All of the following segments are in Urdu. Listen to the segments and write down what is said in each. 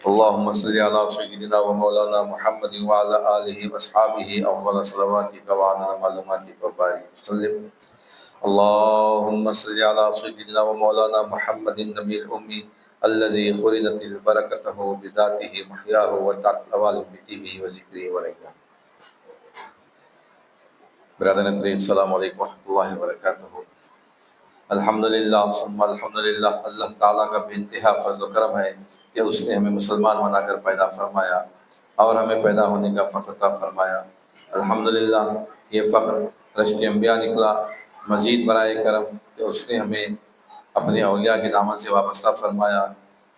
اللهم صل على سيدنا ومولانا محمد وعلى آله وأصحابه أفضل صلواتك وعلى معلوماتك وبارك وسلم. اللهم صل على سيدنا ومولانا محمد النبي الأمي الذي خلدت البركته بذاته محياه وتعالى بذكره وذكره ورحمه. برادران کریم السلام علیکم ورحمۃ اللہ وبرکاتہ. الحمدللہ ثم الحمدللہ، اللہ تعالیٰ کا بے انتہا فضل و کرم ہے کہ اس نے ہمیں مسلمان بنا کر پیدا فرمایا اور ہمیں پیدا ہونے کا فخر عطا فرمایا. الحمدللہ یہ فخر رشک انبیاء نکلا. مزید برائے کرم کہ اس نے ہمیں اپنے اولیاء کی دامن سے وابستہ فرمایا،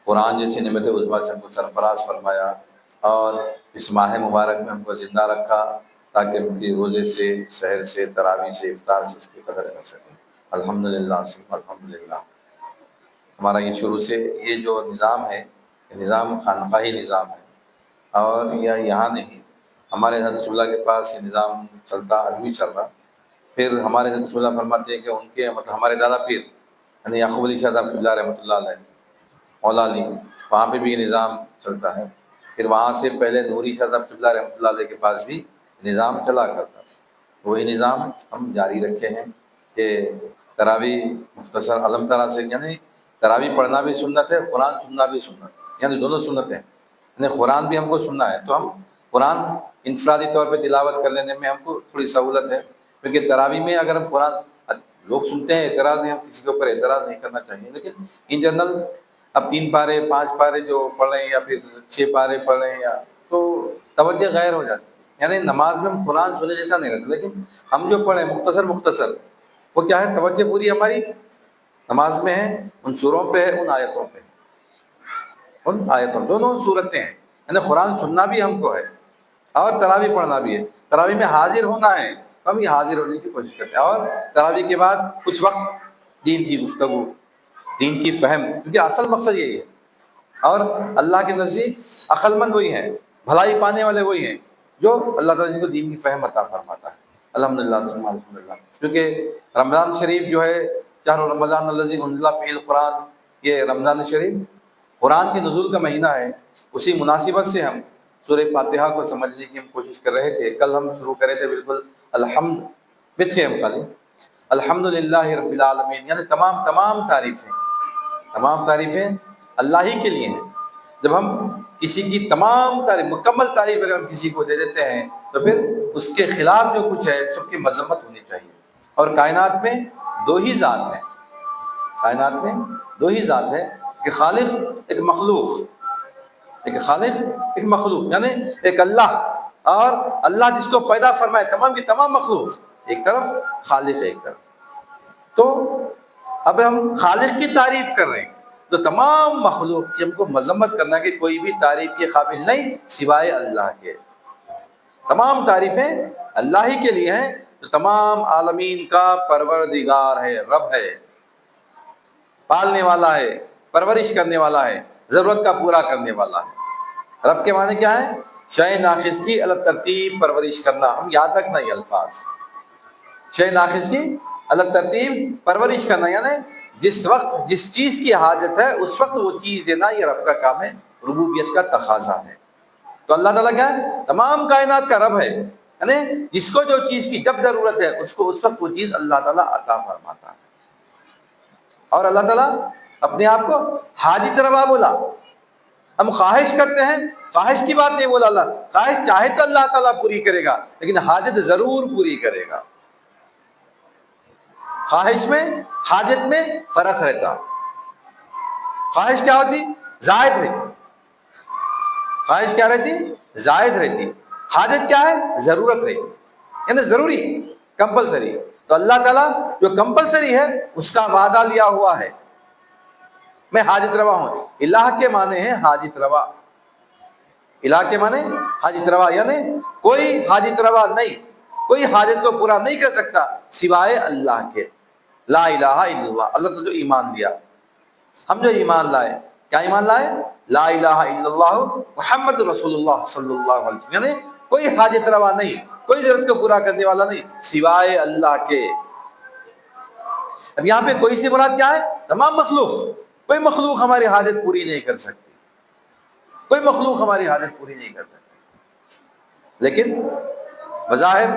قرآن جیسی نعمت عظمیٰ سے ہم کو سرفراز فرمایا اور اس ماہ مبارک میں ہم کو زندہ رکھا تاکہ ان کی روزے سے، سحر سے، تراویح سے، افطار سے اس کی قدر کر سکیں. الحمدللہ ثم الحمدللہ. ہمارا یہ شروع سے یہ جو نظام ہے، یہ نظام خانقاہی نظام ہے اور یہاں نہیں، ہمارے حضرت اللہ کے پاس یہ نظام چلتا، ابھی بھی چل رہا. پھر ہمارے حضرت اللہ فرماتے ہیں کہ ان کے مطلب ہمارے دادا پیر یعنی یعقوب علی شاہ صاحب اللہ رحمۃ اللہ علیہ، مولا علی، وہاں پہ بھی یہ نظام چلتا ہے. پھر وہاں سے پہلے نوری شاہ صاحب اللہ رحمۃ اللہ علیہ کے پاس بھی نظام چلا کرتا. وہی نظام ہم جاری رکھے ہیں کہ تراویح مختصر علم طرح سے، یعنی تراویح پڑھنا بھی سنت ہے، قرآن سننا بھی سنت ہے، یعنی دونوں سنت ہیں. یعنی قرآن بھی ہم کو سننا ہے تو ہم قرآن انفرادی طور پہ تلاوت کر لینے میں ہم کو تھوڑی سہولت ہے، کیونکہ تراویح میں اگر ہم قرآن لوگ سنتے ہیں اعتراض نہیں، ہم کسی کے اوپر اعتراض نہیں کرنا چاہیے، لیکن ان جنرل اب 3 پارے 5 پارے جو پڑھ رہے ہیں یا پھر 6 پارے پڑھ رہے ہیں یا تو توجہ غیر ہو جاتی ہے. یعنی نماز میں ہم قرآن سنے جیسا نہیں رہتا، لیکن ہم جو پڑھیں مختصر وہ کیا ہے، توجہ پوری ہماری نماز میں ہے، ان سوروں پہ ہے، ان آیتوں پہ، ان آیتوں دونوں صورتیں ہیں. یعنی قرآن سننا بھی ہم کو ہے اور تراویح پڑھنا بھی ہے. تراویح میں حاضر ہونا ہے، ہم یہ حاضر ہونے کی کوشش کرتے ہیں اور تراویح کے بعد کچھ وقت دین کی گفتگو، دین کی فہم، کیونکہ اصل مقصد یہی ہے. اور اللہ کے نزدیک عقل مند وہی ہیں، بھلائی پانے والے وہی ہیں جو اللہ تعالیٰ جن کو دین کی فہم عطا فرماتا ہے. الحمدللہ ثم الحمدللہ. کیونکہ رمضان شریف جو ہے، شہر رمضان الذی انزل فیہ القرآن، یہ رمضان شریف قرآن کے نزول کا مہینہ ہے. اسی مناسبت سے ہم سورہ فاتحہ کو سمجھنے کی ہم کوشش کر رہے تھے. کل ہم شروع کر رہے تھے بالکل الحمد میں تھے ہم خالی الحمدللہ رب العالمین، یعنی تمام تعریفیں اللہ ہی کے لیے ہیں. جب ہم کسی کی تمام تعریف، مکمل تعریف اگر ہم کسی کو دے دیتے ہیں تو پھر اس کے خلاف جو کچھ ہے سب کی مذمت ہونی چاہیے. اور کائنات میں دو ہی ذات ہیں، کائنات میں دو ہی ذات ہے، کہ خالق ایک مخلوق، ایک خالق ایک مخلوق، یعنی ایک اللہ، اور اللہ جس کو پیدا فرمائے تمام کی تمام مخلوق ایک طرف، خالق ایک طرف. تو اب ہم خالق کی تعریف کر رہے ہیں تو تمام مخلوق کی ہم کو مذمت کرنا کہ کوئی بھی تعریف کے قابل نہیں سوائے اللہ کے. تمام تعریفیں اللہ ہی کے لیے ہیں جو تمام عالمین کا پروردگار ہے، رب ہے، پالنے والا ہے، پرورش کرنے والا ہے، ضرورت کا پورا کرنے والا ہے. رب کے معنی کیا ہے؟ شے ناقص کی الگ ترتیب پرورش کرنا. ہم یاد رکھنا یہ الفاظ، شے ناقص کی الگ ترتیب پرورش کرنا، یعنی جس وقت جس چیز کی حاجت ہے اس وقت وہ چیز دینا، یہ رب کا کام ہے، ربوبیت کا تقاضا ہے. تو اللہ تعالیٰ کیا ہے؟ تمام کائنات کا رب ہے، یعنی جس کو جو چیز کی جب ضرورت ہے اس کو اس وقت وہ چیز اللہ تعالیٰ عطا فرماتا ہے. اور اللہ تعالیٰ اپنے آپ کو حاجت روا بولا. ہم خواہش کرتے ہیں، خواہش کی بات نہیں بولا اللہ، خواہش چاہے تو اللہ تعالیٰ پوری کرے گا لیکن حاجت ضرور پوری کرے گا. خواہش میں حاجت میں فرق رہتا. خواہش کیا ہوتی؟ زائد رہتی. خواہش کیا رہتی؟ زائد رہتی. حاجت کیا ہے؟ ضرورت رہتی، یعنی ضروری، کمپلسری. تو اللہ تعالیٰ جو کمپلسری ہے اس کا وعدہ لیا ہوا ہے، میں حاجت روا ہوں. الہ کے معنی ہے حاجت روا. الہ کے معنی حاجت روا، یعنی کوئی حاجت روا نہیں، کوئی حاجت کو پورا نہیں کر سکتا سوائے اللہ کے. لا الہ الا اللہ. اللہ نے جو ایمان دیا، ہم جو ایمان لائے، کیا ایمان لائے؟ لا الہ الا اللہ محمد رسول اللہ صلی اللہ علیہ وسلم، یعنی کوئی حاجت روا نہیں، کوئی ضرورت کو پورا کرنے والا نہیں سوائے اللہ کے. اب یہاں پہ کوئی سی مراد کیا ہے؟ تمام مخلوق. کوئی مخلوق ہماری حاجت پوری نہیں کر سکتی، کوئی مخلوق ہماری حاجت پوری نہیں کر سکتی، لیکن بظاہر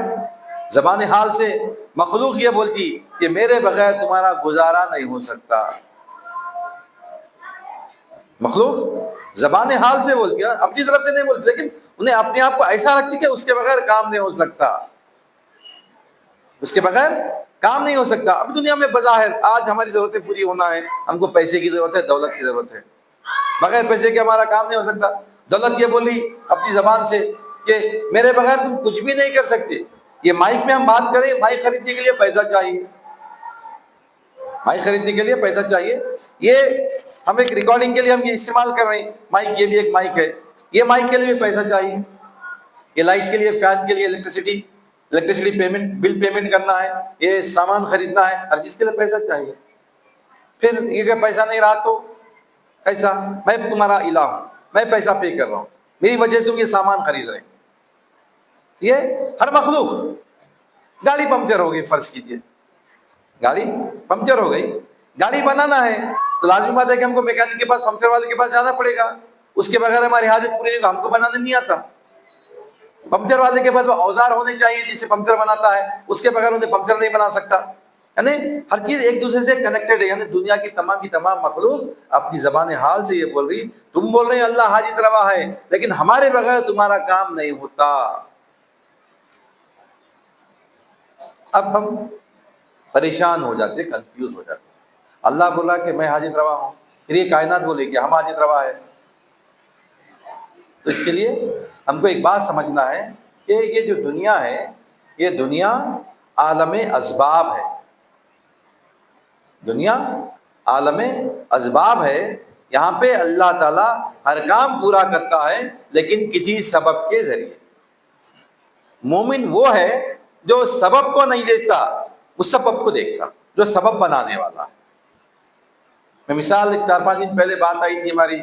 زبان حال سے مخلوق یہ بولتی کہ میرے بغیر تمہارا گزارا نہیں ہو سکتا۔ مخلوق زبان حال سے بولتی ہے، اپنی طرف سے نہیں بولتی، لیکن انہیں اپنے آپ کو ایسا رکھتی کہ اس کے بغیر کام نہیں ہو سکتا، اس کے بغیر کام نہیں ہو سکتا۔ اب دنیا میں بظاہر آج ہماری ضرورتیں پوری ہونا ہے، ہم کو پیسے کی ضرورت ہے، دولت کی ضرورت ہے، بغیر پیسے کے ہمارا کام نہیں ہو سکتا۔ دولت یہ بولی اپنی زبان سے کہ میرے بغیر تم کچھ بھی نہیں کر سکتے۔ یہ مائک میں ہم بات کریں، مائک خریدنے کے لیے پیسہ چاہیے، مائک خریدنے کے لیے پیسہ چاہیے۔ یہ ہم ایک ریکارڈنگ کے لیے ہم یہ استعمال کر رہے ہیں مائک، یہ بھی ایک مائک ہے، یہ مائک کے لیے بھی پیسہ چاہیے۔ یہ لائٹ کے لیے، فین کے لیے، الیکٹریسٹی پیمنٹ، بل پیمنٹ کرنا ہے، یہ سامان خریدنا ہے، ہر چیز کے لیے پیسہ چاہیے۔ پھر یہ کہ پیسہ نہیں رہا تو کیسا؟ میں تمہارا الہ ہوں، میں پیسہ پے کر رہا ہوں، میری وجہ سے تم یہ سامان خرید رہے ہیں۔ یہ ہر مخلوق، گاڑی پنکچر ہو گئی، فرض کیجئے گاڑی پنکچر ہو گئی، گاڑی بنانا ہے تو لازمی بات ہے کہ ہم کو میکینک کے پاس، پنکچر والے کے پاس جانا پڑے گا، اس کے بغیر ہماری حاجت پوری نہیں، ہم کو بنانے نہیں آتا۔ پنکچر والے کے پاس وہ اوزار ہونے چاہیے جس سے پنکچر بناتا ہے، اس کے بغیر انہیں پنکچر نہیں بنا سکتا۔ یعنی ہر چیز ایک دوسرے سے کنیکٹڈ ہے، یعنی دنیا کی تمام مخلوق اپنی زبان حال سے یہ بول رہی، تم بول رہے ہیں اللہ حاجت روا ہے، لیکن ہمارے بغیر تمہارا کام نہیں ہوتا۔ اب ہم پریشان ہو جاتے، کنفیوز ہو جاتے۔ اللہ بول رہا کہ میں حاجت روا ہوں، پھر یہ کائنات بولے کہ ہم حاجت روا ہے۔ تو اس کے لیے ہم کو ایک بات سمجھنا ہے کہ یہ جو دنیا ہے، یہ دنیا عالم اسباب ہے، دنیا عالم اسباب ہے۔ یہاں پہ اللہ تعالیٰ ہر کام پورا کرتا ہے لیکن کسی سبب کے ذریعے۔ مومن وہ ہے جو سبب کو نہیں دیکھتا، اس سبب کو دیکھتا جو سبب بنانے والا ہے۔ میں مثال 4-5 دن پہلے بات آئی تھی ہماری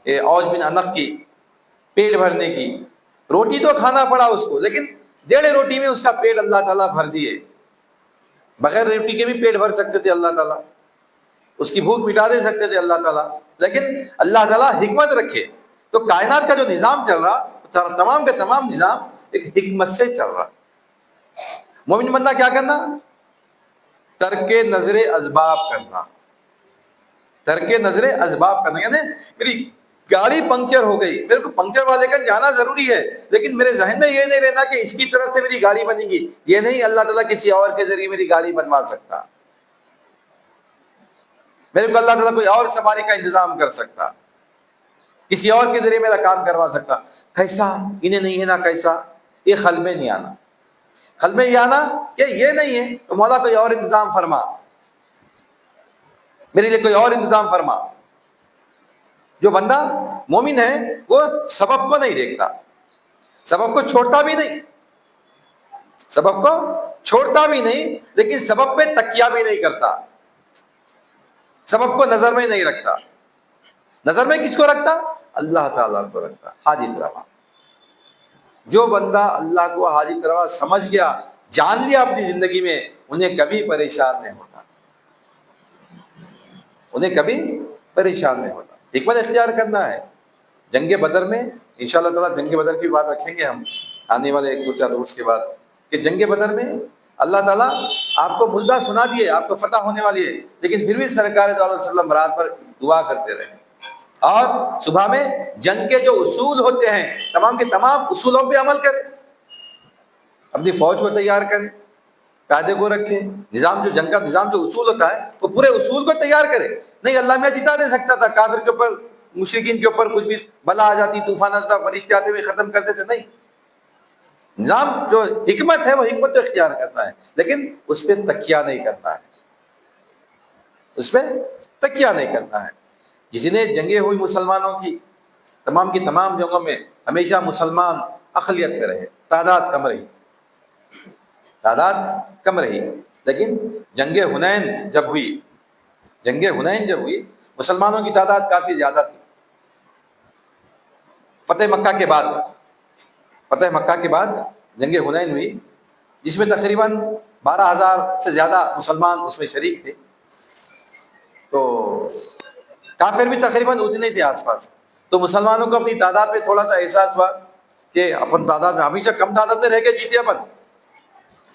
اوج بن انق کی، پیٹ بھرنے کی۔ روٹی تو کھانا پڑا اس کو، لیکن 1.5 روٹی میں اس کا پیٹ اللہ تعالیٰ بھر دیے۔ بغیر روٹی کے بھی پیٹ بھر سکتے تھے اللہ تعالیٰ، اس کی بھوک مٹا دے سکتے تھے اللہ تعالیٰ، لیکن اللہ تعالیٰ حکمت رکھے۔ تو کائنات کا جو نظام چل رہا، تمام کے تمام نظام ایک حکمت سے چل رہا۔ مومن بندہ کیا کرنا؟ ترک نظر اسباب کرنا، ترک نظر اسباب کرنا۔ یعنی میری گاڑی پنکچر ہو گئی، میرے کو پنکچر والے کا جانا ضروری ہے، لیکن میرے ذہن میں یہ نہیں رہنا کہ اس کی طرف سے میری گاڑی بنے گی۔ یہ نہیں، اللہ تعالیٰ کسی اور کے ذریعے میری گاڑی بنوا سکتا، میرے کو اللہ تعالیٰ کوئی اور سواری کا انتظام کر سکتا، کسی اور کے ذریعے میرا کام کروا سکتا۔ کیسا؟ انہیں نہیں ہے نا کیسا، یہ خل میں نہیں آنا، خل میں یہ آنا کہ یہ نہیں ہے تو مولا کوئی اور انتظام فرما، میرے لیے کوئی اور انتظام فرما۔ جو بندہ مومن ہے وہ سبب کو نہیں دیکھتا، سبب کو چھوڑتا بھی نہیں، سبب کو چھوڑتا بھی نہیں، لیکن سبب پہ تکیہ بھی نہیں کرتا، سبب کو نظر میں نہیں رکھتا۔ نظر میں کس کو رکھتا؟ اللہ تعالیٰ کو رکھتا، حاجت روا۔ جو بندہ اللہ کو حاجت روا سمجھ گیا، جان لیا اپنی زندگی میں، انہیں کبھی پریشان نہیں ہوتا، انہیں کبھی پریشان نہیں ہوتا۔ حکمت اختیار کرنا ہے۔ جنگ بدر میں انشاءاللہ تعالیٰ جنگ بدر کی بات رکھیں گے ہم آنے والے 1-2-4 روز کے بعد، کہ جنگ بدر میں اللہ تعالیٰ آپ کو مجزہ سنا دیے، آپ کو فتح ہونے والی ہے، لیکن پھر بھی سرکار دو علیہ وسلم رات پر دعا کرتے رہے، اور صبح میں جنگ کے جو اصول ہوتے ہیں تمام کے تمام اصولوں پہ عمل کرے، اپنی فوج کو تیار کرے، قاعدے کو رکھے، نظام جو جنگ کا نظام جو اصول ہوتا ہے وہ پورے اصول کو تیار کرے۔ نہیں اللہ میں جتا دے سکتا تھا، کافر کے اوپر، مشرکین کے اوپر کچھ بھی بلا آ جاتی، طوفان آتا، فرشتے آتے ہوئے ختم کرتے تھے، نہیں، نظام جو حکمت ہے وہ حکمت تو اختیار کرتا ہے، لیکن اس پہ تکیہ نہیں کرتا ہے، اس پہ تکیہ نہیں کرتا ہے۔ جتنے جنگیں ہوئی مسلمانوں کی، تمام تمام جنگوں میں ہمیشہ مسلمان اقلیت میں رہے، تعداد کم رہی، تعداد کم رہی، لیکن جنگ حنین جب ہوئی، جنگ حنین جب ہوئی، مسلمانوں کی تعداد کافی زیادہ تھی۔ فتح مکہ کے بعد، فتح مکہ کے بعد جنگ حنین ہوئی، جس میں تقریباً 12,000 سے زیادہ مسلمان اس میں شریک تھے۔ تو کافر بھی تقریباً اتنے ہی تھے آس پاس. تو مسلمانوں کو اپنی تعداد پہ تھوڑا سا احساس ہوا کہ اپن تعداد میں ہمیشہ کم تعداد میں رہ کے جیتے اپن.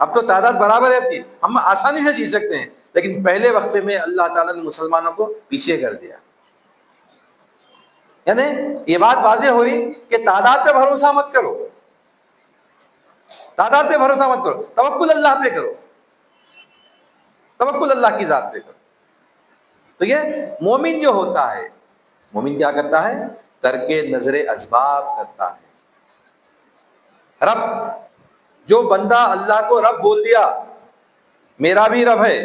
اب تو تعداد برابر ہے اپنی, ہم آسانی سے جیت سکتے ہیں. لیکن پہلے وقفے میں اللہ تعالیٰ نے مسلمانوں کو پیچھے کر دیا. یعنی یہ بات واضح ہو رہی کہ تعداد پہ بھروسہ مت کرو, تعداد پہ بھروسہ مت کرو, توکل اللہ پہ کرو, توکل اللہ کی ذات پہ کرو. تو یہ مومن جو ہوتا ہے, مومن کیا کرتا ہے؟ ترک نظر اسباب کرتا ہے. رب, جو بندہ اللہ کو رب بول دیا, میرا بھی رب ہے,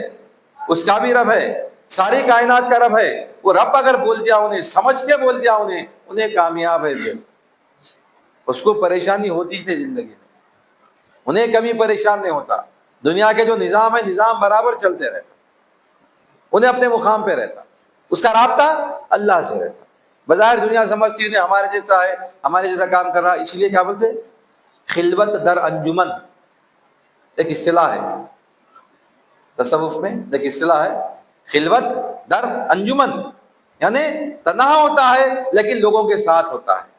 اس کا بھی رب ہے, ساری کائنات کا رب ہے, وہ رب اگر بول دیا, انہیں سمجھ کے بول دیا, انہیں کامیاب ہے. اس کو پریشانی ہوتی ہی نہیں زندگی میں, انہیں کبھی پریشان نہیں ہوتا. دنیا کے جو نظام ہے, نظام برابر چلتے رہتا, انہیں اپنے مقام پہ رہتا, اس کا رابطہ اللہ سے رہتا. بظاہر دنیا سمجھتی ہے ہمارے جیسا ہے, ہمارے جیسا کام کر رہا, اسی لیے کیا بولتے, خلوت در انجمن ایک اصطلاح ہے تصوف میں, ایک اصطلاح ہے خلوت در انجمن, یعنی تنہا ہوتا ہے لیکن لوگوں کے ساتھ ہوتا ہے.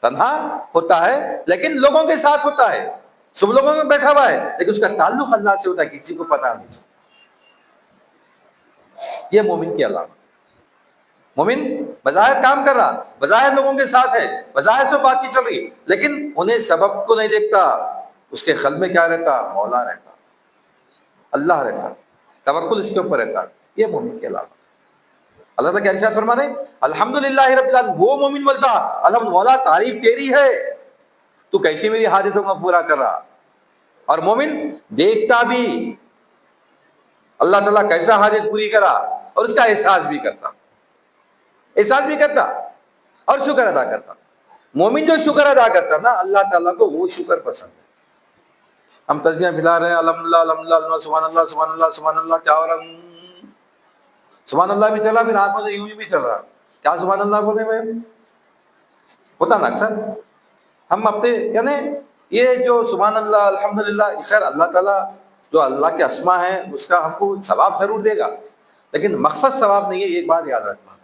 تنہا ہوتا ہے لیکن لوگوں کے ساتھ ہوتا ہے, سب لوگوں میں بیٹھا ہوا ہے, لیکن اس کا تعلق اللہ سے ہوتا ہے, کسی کو پتا نہیں چلتا. یہ مومن کی علامت. مومن بظاہر کام کر رہا, بظاہر لوگوں کے ساتھ ہے, بظاہر سے بات چیت چل رہی, لیکن انہیں سبب کو نہیں دیکھتا. اس کے قلب میں کیا رہتا؟ مولا رہتا, اللہ رہتا, توکل اس کے اوپر رہتا. یہ مومن کی علامت. اللہ تعالیٰ کیا ارشاد فرما رہے, الحمدللہ رب العالمین. وہ مومن بولتا, الحمد مولا تعریف تیری ہے, تو کیسے میری حاجتوں کو پورا کر رہا. اور مومن دیکھتا بھی اللہ تعالیٰ کیسا حاجت پوری کرا, اور اس کا احساس بھی کرتا, احساس بھی کرتا اور شکر ادا کرتا. مومن جو شکر ادا کرتا نا اللہ تعالیٰ کو, وہ شکر پسند ہے. ہم تسبیح پھیلا رہے ہیں, الحمدللہ الحمدللہ, سبحان اللہ سبحان اللہ سبحان اللہ, کیا ہو رہا, سبحان اللہ بھی چل رہا, پھر آنکھوں سے یوں بھی چل رہا, کیا سبحان اللہ بول رہے ہیں؟ ہوتا نا اکثر ہم اپنے, یعنی یہ جو سبحان اللہ الحمدللہ, خیر اللہ تعالیٰ جو اللہ کے اسما ہیں اس کا ہم کو ثواب ضرور دے گا, لیکن مقصد ثواب نہیں ہے. ایک بات یاد رکھنا,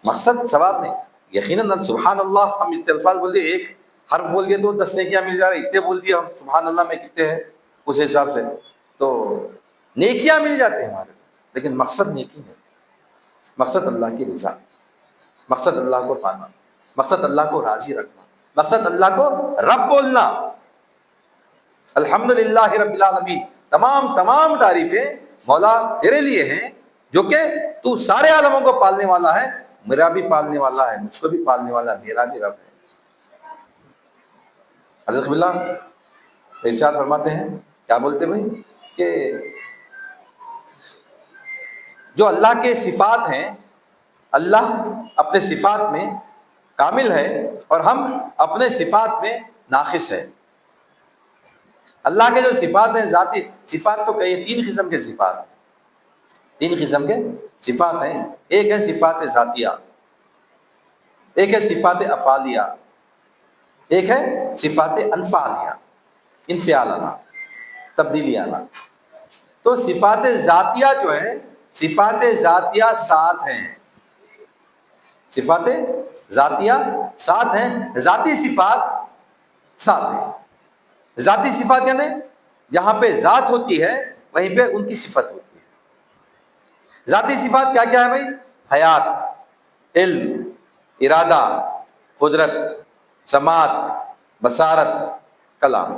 مقصد ثواب نہیں. یقیناً سبحان اللہ ہم اتنے الفاظ بول دیے, ایک حرف بول دیے تو 10 نیکیاں مل جا رہی, اتنے بول دیے ہم سبحان اللہ میں کتنے ہیں اس حساب سے, تو نیکیاں مل جاتے ہیں ہمارے, لیکن مقصد نیکی نہیں. مقصد اللہ کی رضا, مقصد اللہ کو پانا, مقصد اللہ کو راضی رکھنا, مقصد اللہ کو رب بولنا. الحمدللہ رب العالمین, تمام تعریفیں مولا تیرے لیے ہیں, جو کہ تو سارے عالموں کو پالنے والا ہے, میرا بھی پالنے والا ہے, مجھ کو بھی پالنے والا ہے, میرا بھی رب ہے. حضرت اللہ ارشاد فرماتے ہیں, کیا بولتے بھائی, کہ جو اللہ کے صفات ہیں, اللہ اپنے صفات میں کامل ہے اور ہم اپنے صفات میں ناقص ہے. اللہ کے جو صفات ہیں, ذاتی صفات تو کئی 3 قسم کے صفات ہیں, 3 قسم کے صفات ہیں. ایک ہے صفات ذاتیہ, ایک ہے صفات افعالیہ, ایک ہے صفات انفعالیہ, انفعال آنا, تبدیلی آنا. تو صفات ذاتیہ جو ہے, صفات ذاتیہ 7 ہیں, صفات ذاتیہ 7 ہیں, ذاتی صفات 7 ہیں. ذاتی صفات یعنی جہاں پہ ذات ہوتی ہے وہیں پہ ان کی صفت ہوتی ہے. ذاتی صفات کیا کیا ہے بھائی؟ حیات, علم, ارادہ, قدرت, سماعت, بصارت, کلام.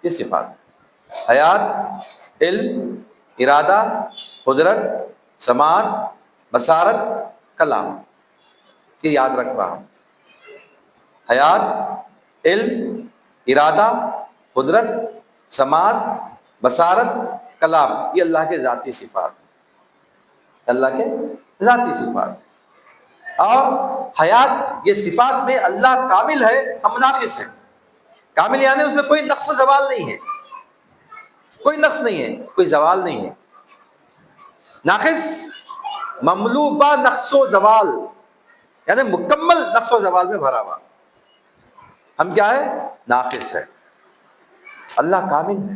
یہ صفات ہے. حیات, علم, ارادہ, قدرت, سماعت, بصارت, کلام. یہ یاد رکھ رہا ہوں. حیات, علم, ارادہ, قدرت, سماعت, بصارت, کلام, یہ اللہ کے ذاتی صفات ہیں, اللہ کے ذاتی صفات. اور حیات, یہ صفات میں اللہ کامل ہے, ہم ناقص ہیں. کامل یعنی اس میں کوئی نقص و زوال نہیں ہے, کوئی نقص نہیں ہے, کوئی زوال نہیں ہے. ناقص مملو با نقص و زوال, یعنی مکمل نقص و زوال میں بھرا ہوا. ہم کیا ہے؟ ناقص ہے. اللہ کامل ہے,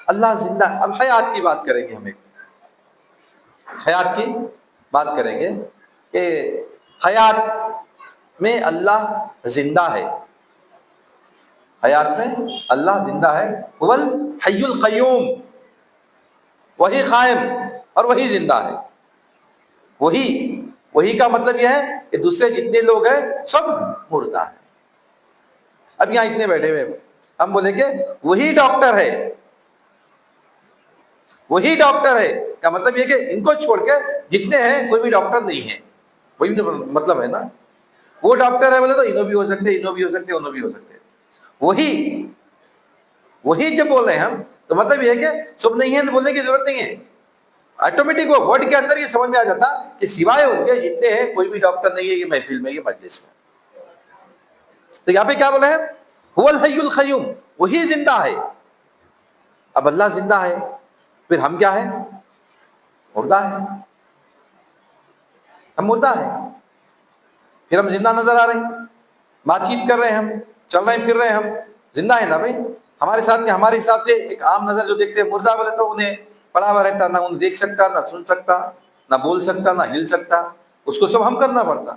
اللہ زندہ. اب حیات کی بات کریں گے ہم ایک. حیات کی بات کریں گے کہ حیات میں اللہ زندہ ہے، حیات میں اللہ زندہ ہے، هو الحی القیوم، وہی قائم اور وہی زندہ ہے۔ وہی کا مطلب یہ ہے کہ دوسرے جتنے لوگ ہیں سب مردہ ہیں۔ اب یہاں اتنے بیٹھے ہوئے ہم بولیں گے وہی ڈاکٹر ہے، وہی ڈاکٹر ہے کا مطلب یہ کہ ان کو چھوڑ کے جتنے ہیں کوئی بھی ڈاکٹر نہیں ہے، وہی مطلب ہے نا۔ وہ ڈاکٹر ہے بولے تو انہوں بھی ہو سکتے، انہوں بھی ہو سکتے، انہوں بھی ہو سکتے۔ وہی جب بول رہے ہیں ہم تو مطلب یہ ہے کہ سب نہیں ہے تو بولنے کی ضرورت نہیں ہے، آٹومیٹک وہ ورڈ کے اندر یہ سمجھ میں آ جاتا کہ سوائے ان کے جتنے ہیں کوئی بھی ڈاکٹر نہیں ہے یہ محفل میں، یہ مجلس میں۔ تو یہاں پہ کیا بولا ہے؟ هو الحی القیوم، وہی زندہ ہے۔ اب اللہ زندہ ہے پھر ہم کیا ہے؟ مردہ ہے، ہم مردہ ہیں۔ پھر ہم زندہ نظر آ رہے ہیں، بات چیت کر رہے ہیں، ہم چل رہے ہیں پھر رہے ہیں، ہم زندہ ہیں نا بھائی۔ ہمارے ساتھ میں ہمارے حساب سے ایک عام نظر جو دیکھتے ہیں مردہ بولے تو انہیں پڑا ہوا رہتا، نہ انہیں دیکھ سکتا، نہ سن سکتا، نہ بول سکتا، نہ ہل سکتا، اس کو سب ہم کرنا پڑتا۔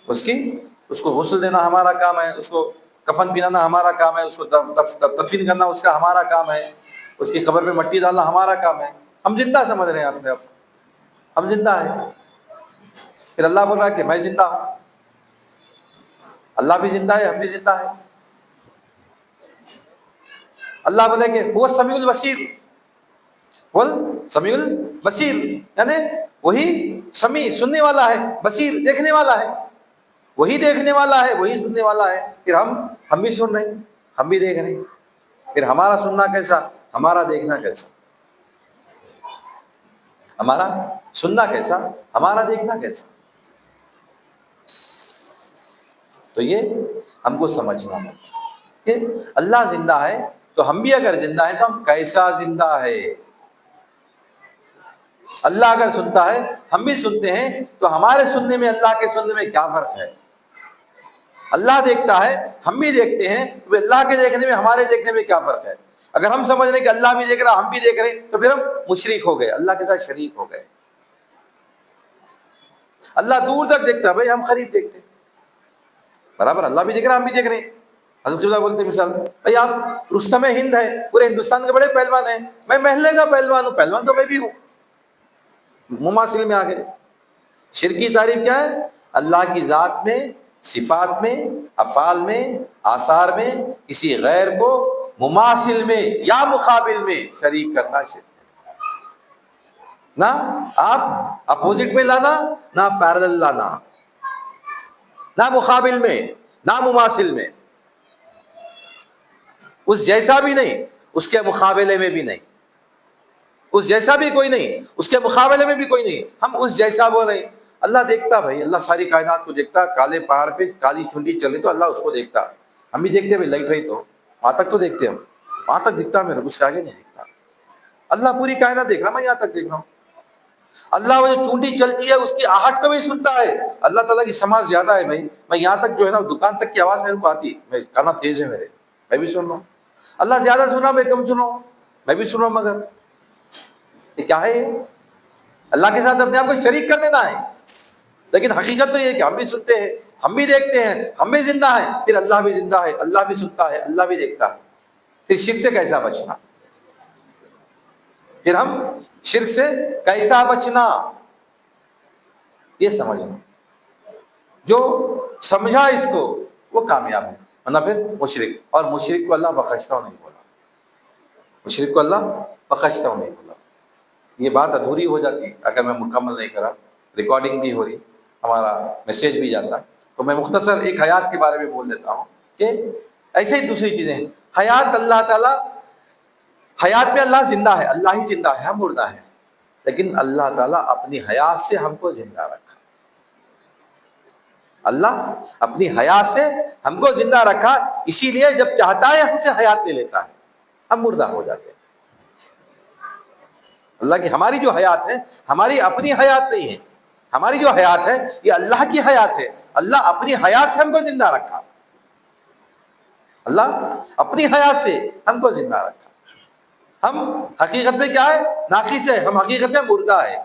اس کو غسل دینا ہمارا کام ہے، اس کو کفن پہنانا ہمارا کام ہے، اس کو دفن کرنا اس کا ہمارا کام ہے، اس کی قبر پہ مٹی ڈالنا ہمارا کام ہے۔ ہم زندہ سمجھ رہے ہیں اپنے آپ کو، ہم زندہ ہیں۔ پھر اللہ بول رہا ہے کہ میں زندہ ہوں، اللہ بھی زندہ ہے، ہم بھی زندہ ہیں۔ اللہ بولے کہ وہ سمیع البصیر، وہ سمیع البصیر، یعنی وہی سمیع سننے والا ہے، بصیر دیکھنے والا ہے، وہی دیکھنے والا ہے، وہی سننے والا ہے۔ پھر ہم بھی سن رہے ہیں، ہم بھی دیکھ رہے ہیں۔ پھر ہمارا سننا کیسا، ہمارا دیکھنا کیسا؟ ہمارا سننا کیسا، ہمارا دیکھنا کیسا؟ تو یہ ہم کو سمجھنا ہے کہ اللہ زندہ ہے تو ہم بھی اگر زندہ ہیں تو ہم کیسا زندہ ہے۔ اللہ اگر سنتا ہے ہم بھی سنتے ہیں تو ہمارے سننے میں اللہ کے سننے میں کیا فرق ہے؟ اللہ دیکھتا ہے ہم بھی دیکھتے ہیں تو اللہ کے دیکھنے میں ہمارے دیکھنے میں کیا فرق ہے؟ اگر ہم سمجھ رہے ہیں کہ اللہ بھی دیکھ رہا ہم بھی دیکھ رہے ہیں تو پھر ہم مشرک ہو گئے، اللہ کے ساتھ شریک ہو گئے۔ اللہ دور تک دیکھتا ہے، بھائی ہم قریب دیکھتے ہیں، برابر اللہ بھی دیکھ رہا ہم بھی دیکھ رہے ہیں۔ حضرت صلی اللہ بولتے ہیں مثال، بھائی آپ رستم ہند ہے، پورے ہندوستان کے بڑے پہلوان ہیں، میں محلے کا پہلوان ہوں، پہلوان تو میں بھی ہوں، مماثل میں آگے۔ شرک کی تعریف کیا ہے؟ اللہ کی ذات میں، صفات میں، افعال میں، آثار میں کسی غیر کو مماثل میں یا مقابل میں شریک کرنا شرک ہے۔ نہ آپ اپوزٹ میں لانا، نہ پیرلل لانا، نہ مقابل میں، نہ مماثل میں، اس جیسا بھی نہیں، اس کے مقابلے میں بھی نہیں، اس جیسا بھی کوئی نہیں، اس کے مقابلے میں بھی کوئی نہیں، ہم اس جیسا بول رہے ہیں۔ اللہ دیکھتا بھائی، اللہ ساری کائنات کو دیکھتا، کالے پہاڑ پہ کالی چنڈی چل رہی تو اللہ اس کو دیکھتا، ہم بھی دیکھتے بھائی، لائٹ رہی تو وہاں تک تو دیکھتے، ہم وہاں تک دکھتا میرے، اس کے آگے نہیں دکھتا۔ اللہ پوری کائنات دیکھ رہا، میں یہاں تک دیکھ رہا ہوں۔ اللہ وہ جو چونٹی چلتی ہے اس کی آہٹ کو بھی سنتا ہے۔ اللہ تعالیٰ کی سماعت زیادہ ہے بھائی، میں یہاں تک جو ہے نا دکان تک کی آواز میرے کو آتی، میں کانا تیز ہے میرے، میں بھی سن رہا ہوں۔ اللہ زیادہ سن رہا، میں کم سن رہا ہوں، میں بھی سن رہا ہوں، مگر یہ کیا ہے؟ اللہ کے ساتھ اپنے آپ کو شریک کر دینا ہے۔ لیکن حقیقت تو یہ ہے کہ ہم بھی سنتے ہیں، ہم بھی دیکھتے ہیں، ہم بھی زندہ ہیں، پھر اللہ بھی زندہ ہے، اللہ بھی سنتا ہے، اللہ بھی دیکھتا ہے۔ پھر شرک سے کیسا بچنا؟ پھر ہم شرک سے کیسا بچنا یہ سمجھنا۔ جو سمجھا اس کو وہ کامیاب ہے، ورنہ پھر مشرک، اور مشرک کو اللہ بخشتا نہیں بولا، مشرک کو اللہ بخشتا نہیں بولا۔ یہ بات ادھوری ہو جاتی اگر میں مکمل نہیں کرا، ریکارڈنگ بھی ہو رہی، ہمارا میسیج بھی جاتا، تو میں مختصر ایک حیات کے بارے میں بول دیتا ہوں کہ ایسے ہی دوسری چیزیں ہیں۔ حیات اللہ تعالیٰ، حیات میں اللہ زندہ ہے، اللہ ہی زندہ ہے، ہم مردہ ہیں، لیکن اللہ تعالیٰ اپنی حیات سے ہم کو زندہ رکھا۔ اللہ اپنی حیات سے ہم کو زندہ رکھا، اسی لیے جب چاہتا ہے ہم سے حیات لے لیتا ہے، ہم مردہ ہو جاتے ہیں۔ اللہ کی ہماری جو حیات ہے، ہماری اپنی حیات نہیں ہے، ہماری جو حیات ہے یہ اللہ کی حیات ہے۔ اللہ اپنی حیات سے ہم کو زندہ رکھا، اللہ اپنی حیات سے ہم کو زندہ رکھا۔ ہم حقیقت میں کیا ہے؟ ناقص ہے، ہم حقیقت میں مردہ ہے،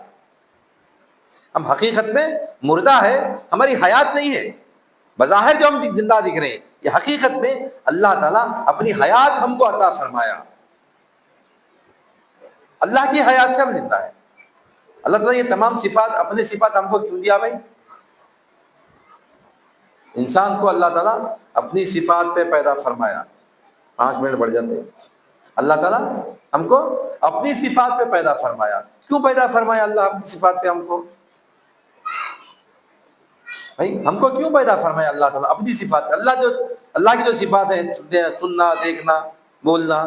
ہم حقیقت میں مردہ ہے، ہماری حیات نہیں ہے۔ بظاہر جو ہم زندہ دکھ رہے ہیں، یہ حقیقت میں اللہ تعالیٰ اپنی حیات ہم کو عطا فرمایا، اللہ کی حیات سے ہم زندہ ہے۔ اللہ تعالیٰ یہ تمام صفات، اپنے صفات ہم کو کیوں دیا بھائی؟ انسان کو اللہ تعالیٰ اپنی صفات پہ پیدا فرمایا۔ 5 منٹ بڑھ جاتے ہیں۔ اللہ تعالیٰ ہم کو اپنی صفات پہ پیدا فرمایا۔ کیوں پیدا فرمایا اللہ اپنی صفات پہ ہم کو؟ بھائی ہم کو کیوں پیدا فرمایا اللہ تعالیٰ اپنی صفات پہ؟ اللہ کی جو صفات ہیں، سننا، دیکھنا، بولنا،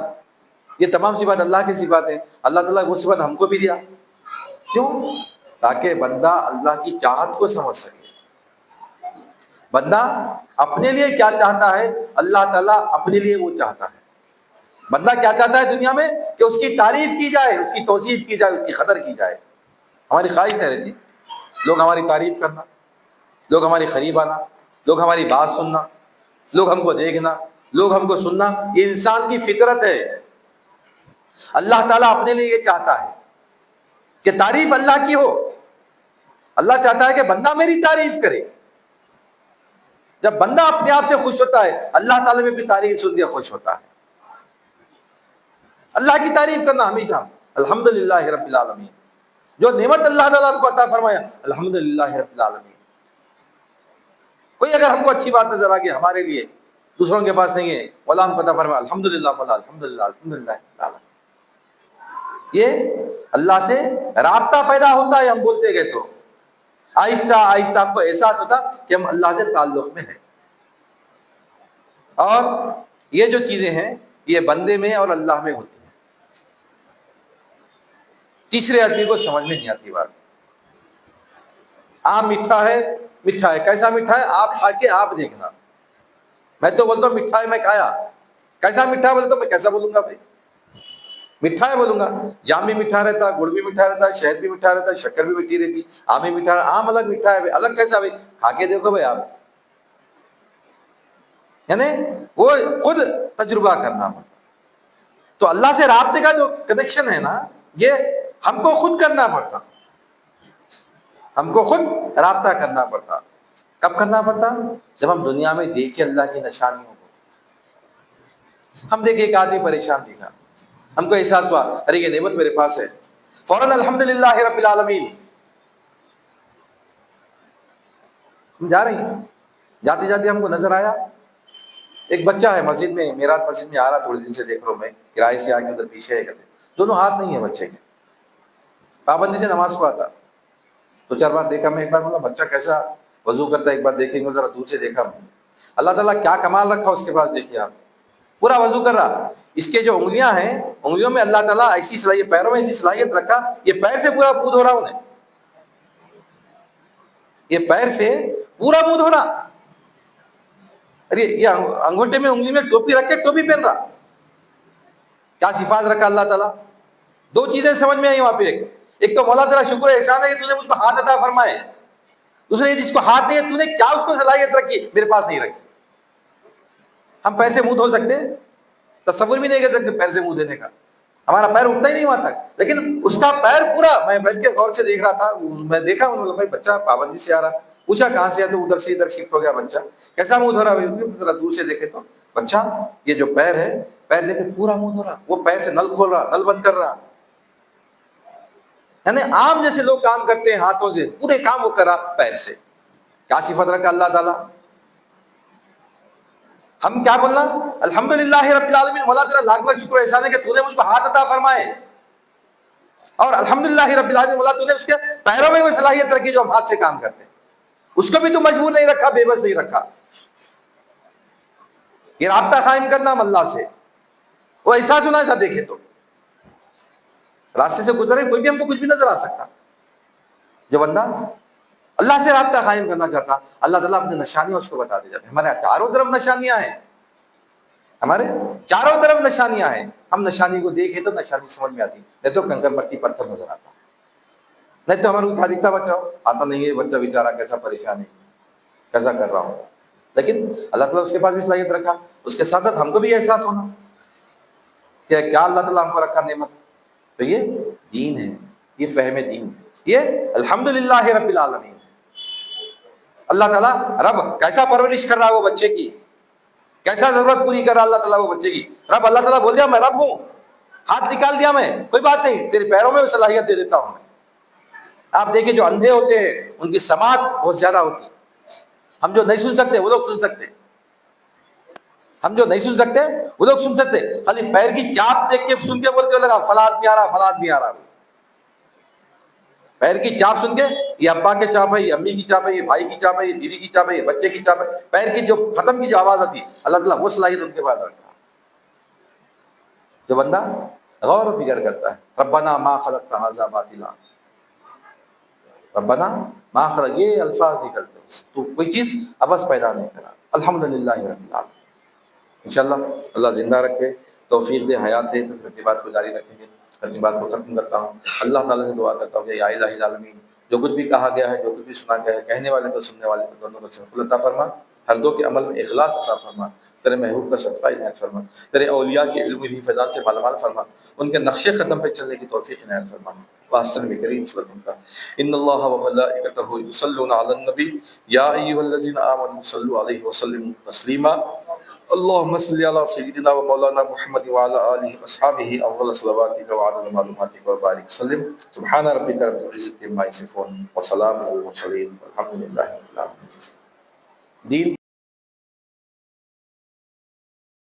یہ تمام صفات اللہ کی صفات ہیں، اللہ تعالیٰ وہ صفات ہم کو بھی دیا۔ کیوں؟ تاکہ بندہ اللہ کی چاہت کو سمجھ سکے۔ بندہ اپنے لیے کیا چاہتا ہے، اللہ تعالیٰ اپنے لیے وہ چاہتا ہے۔ بندہ کیا چاہتا ہے دنیا میں؟ کہ اس کی تعریف کی جائے، اس کی توصیف کی جائے، اس کی قدر کی جائے۔ ہماری خواہش نہیں رہتی لوگ ہماری تعریف کرنا، لوگ ہمارے قریب آنا، لوگ ہماری بات سننا، لوگ ہم کو دیکھنا، لوگ ہم کو سننا۔ یہ انسان کی فطرت ہے۔ اللہ تعالیٰ اپنے لیے یہ چاہتا ہے کہ تعریف اللہ کی ہو۔ اللہ چاہتا ہے کہ بندہ میری تعریف کرے۔ جب بندہ اپنے آپ سے خوش ہوتا ہے، اللہ تعالیٰ بھی اپنی تعریف سن کے خوش ہوتا ہے۔ اللہ کی تعریف کرنا ہمیشہ، الحمدللہ رب العالمین، جو نعمت اللہ تعالیٰ ہم کو عطا فرمایا، الحمدللہ رب العالمین۔ کوئی اگر ہم کو اچھی بات نظر آ گئی ہمارے لیے، دوسروں کے پاس نہیں ہے، مولا ہم کو عطا فرمایا، الحمدللہ مولا، الحمدللہ الحمدللہ۔ یہ اللہ سے رابطہ پیدا ہوتا ہے، ہم بولتے گئے تو آہستہ آہستہ ہم کو احساس ہوتا کہ ہم اللہ سے تعلق میں ہیں۔ اور یہ جو چیزیں ہیں یہ بندے میں اور اللہ میں ہوتی ہیں، تیسرے آدمی کو سمجھ میں نہیں آتی بات۔ آم میٹھا ہے، میٹھا ہے، کیسا میٹھا ہے آپ کھا کے آپ دیکھنا۔ میں تو بولتا ہوں میٹھا ہے، میں کھایا، کیسا میٹھا ہے بولتا ہوں، میں کیسا بولوں گا بھائی؟ میٹھا ہے بولوں گا۔ جام بھی میٹھا رہتا ہے، گڑ بھی میٹھا رہتا ہے، شہد بھی میٹھا رہتا ہے، شکر بھی میٹھی رہتی، آم بھی میٹھا رہتا ہے۔ آم الگ میٹھا ہے بھائی، الگ کیسا بھائی؟ کھا کے دیکھو بھائی آپ، یعنی وہ خود تجربہ کرنا پڑتا۔ تو اللہ سے رابطے کا جو کنیکشن ہے نا، یہ ہم کو خود کرنا پڑتا، ہم کو خود رابطہ کرنا پڑتا۔ کب کرنا پڑتا؟ جب ہم دنیا میں دیکھیں اللہ کی نشانیوں کو۔ ہم دیکھیں ایک آدمی پریشان دکھا، ہم کو احساس ہوا ارے یہ نعمت میرے پاس ہے، فوراً الحمدللہ رب العالمین۔ ہم جا رہے ہیں، جاتے جاتے ہم کو نظر آیا ایک بچہ ہے مسجد میں، میراث مسجد میں آ رہا، تھوڑے دن سے دیکھ رہا ہوں میں، کرائے سے آ کے ادھر پیچھے ہے، دونوں ہاتھ نہیں ہے بچے کے، پابندی سے نماز کو آتا۔ 2-4 بار دیکھا میں، ایک بار بولا بچہ کیسا وضو کرتا ہے، ایک بار دیکھیں گے، ذرا دور سے دیکھا۔ اللہ تعالیٰ کیا کمال رکھا اس کے پاس، دیکھیے آپ، پورا وضو کر رہا۔ اس کے جو انگلیاں ہیں، انگلیوں میں اللہ تعالیٰ ایسی صلاحیت، پیروں میں ایسی صلاحیت رکھا، یہ پیر سے پورا منہ دھو رہا انہیں، یہ پیر سے پورا منہ دھو رہا۔ ارے یہ انگوٹھے میں انگلی میں ٹوپی رکھ کے ٹوپی پہن رہا۔ کیا صفات رکھا اللہ تعالیٰ! 2 چیزیں سمجھ میں آئی وہاں پہ، ایک تو مولا تیرا شکر احسان ہے کہ تو نے مجھ کو ہاتھ عطا فرمائے، دوسرے جس کو ہاتھ نہیں ہے تو نے کیا اس کو صلاحیت رکھی، میرے پاس نہیں رکھی۔ ہم پیر سے منہ دھو سکتے، تصور بھی نہیں کر سکتے پیر سے منہ دینے کا، ہمارا پیر اٹھتا ہی نہیں وہاں تک، لیکن اس کا پیر پورا، میں بیٹھ کے غور سے دیکھ رہا تھا، میں دیکھا انہوں نے، بھائی بچہ پابندی سے آ رہا، پوچھا کہاں سے ہے، تو ادھر سے ادھر شفٹ ہو گیا بچہ، کیسا منہ دھو رہا ہے؟ ذرا دور سے دیکھے تو بچہ یہ جو پیر ہے، پیر لے کے پورا منہ دھو رہا، وہ پیر سے نل کھول رہا، نل بند کر رہا، یعنی عام جیسے لوگ کام کرتے ہیں ہاتھوں سے، پورے کام وہ کر رہا پیر سے۔ کیا صفت رکھا اللہ تعالیٰ! ہم کیا بولنا؟ الحمدللہ رب العالمین، مولا تیرا لاکھ لاکھ شکر احسان ہے کہ تو نے مجھ کو ہاتھ عطا فرمائے، اور الحمدللہ رب العالمین، مولا تو نے اس کے پیروں میں وہ صلاحیت رکھی جو ہم ہاتھ سے کام کرتے ہیں، اس کو بھی تو مجبور نہیں رکھا، بے بس نہیں رکھا۔ یہ رابطہ قائم کرنا ہم اللہ سے، وہ احساس ہونا، ایسا دیکھے تو راستے سے گزرے کوئی بھی ہم کو کچھ بھی نظر آ سکتا۔ جو بندہ اللہ سے رابطہ قائم کرنا چاہتا، اللہ تعالیٰ اپنے نشانیاں اس کو بتا دے جاتے ہیں۔ ہمارے چاروں طرف نشانیاں ہیں، ہمارے چاروں طرف نشانیاں ہیں، ہم نشانی کو دیکھیں تو نشانی سمجھ میں آتی، نہیں تو کنکر مٹی پتھر نظر آتا، نہیں تو ہمارے کو کیا دکھتا، بچہ آتا نہیں ہے، بچہ بیچارہ کیسا پریشان ہے، کیسا کر رہا ہوں، لیکن اللہ تعالیٰ اس کے پاس بھی صلاحیت رکھا، اس کے ساتھ ساتھ ہم کو بھی احساس ہونا۔ کہ کیا اللہ تعالیٰ ہم کو رکھا نعمت. تو یہ دین ہے، یہ فہم دین ہے، یہ الحمدللہ رب العالمین. اللہ تعالیٰ رب کیسا پرورش کر رہا ہے وہ بچے کی، کیسا ضرورت پوری کر رہا اللہ تعالیٰ وہ بچے کی. رب اللہ تعالیٰ بول دیا میں رب ہوں، ہاتھ نکال دیا میں، کوئی بات نہیں، تیرے پیروں میں صلاحیت دے دیتا ہوں میں. آپ دیکھیں جو اندھے ہوتے ہیں ان کی سماعت بہت زیادہ ہوتی ہے. ہم جو نہیں سن سکتے وہ لوگ سن سکتے، ہم جو نہیں سن سکتے وہ لوگ سن سکتے. خالی پیر کی چاپ دیکھ کے سن کے بولتے لگا فلاں آدمی آ رہا، فلاں آدمی آ رہا. پیر کی چاپ سن کے یہ ابا کے چاپ ہے، یہ امی کی چاپ ہے، یہ بھائی کی چاپ ہے، یہ بیوی کی چاپ ہے، یہ بچے کی چاپ ہے. پیر کی جو ختم کی جو آواز آتی ہے اللہ تعالیٰ وہ صلاحیت ان کے بعد رکھتا. جو بندہ غور و فکر کرتا ہے ربنا ما خلقت ھذا باطلا، ربنا ما خلق، یہ الفاظ نکلتے ہیں تو کوئی چیز عبث پیدا نہیں کرا. الحمدللہ رب العالمین. انشاءاللہ اللہ زندہ رکھے، توفیق دے، حیات دے تو اپنی بات کو جاری رکھیں گے. اپنی بات کو ختم کرتا ہوں. اللہ تعالیٰ سے دعا کرتا ہوں کہ یا الہ العالمین جو کچھ بھی کہا گیا ہے، جو کچھ بھی سنا گیا ہے، کہنے والے کو سننے والے کو دونوں کو سبحان عطا فرما. ہر دو کے عمل میں اخلاص عطا فرما. تیرے محبوب کا صدقہ عنایت فرما. تیرے اولیاء کے علم ہی فیضان سے مالا مال فرما. ان کے نقش قدم پہ چلنے کی توفیق عنایت فرما. واسطن میں کریم صلی اللہ علیہ وسلم. ان اللہ و ملائکتہ یصلون علی النبی یا ایھا الذین آمنوا صلوا علیہ وسلموا تسلیما. اللهم صل على سيدنا ومولانا محمد وعلى آله وأصحابه أفضل صلواتك وعدد معلوماتك وبارك وسلم. سبحان ربك رب العزة عما يصفون وسلام على المرسلين والحمد لله رب العالمين. دین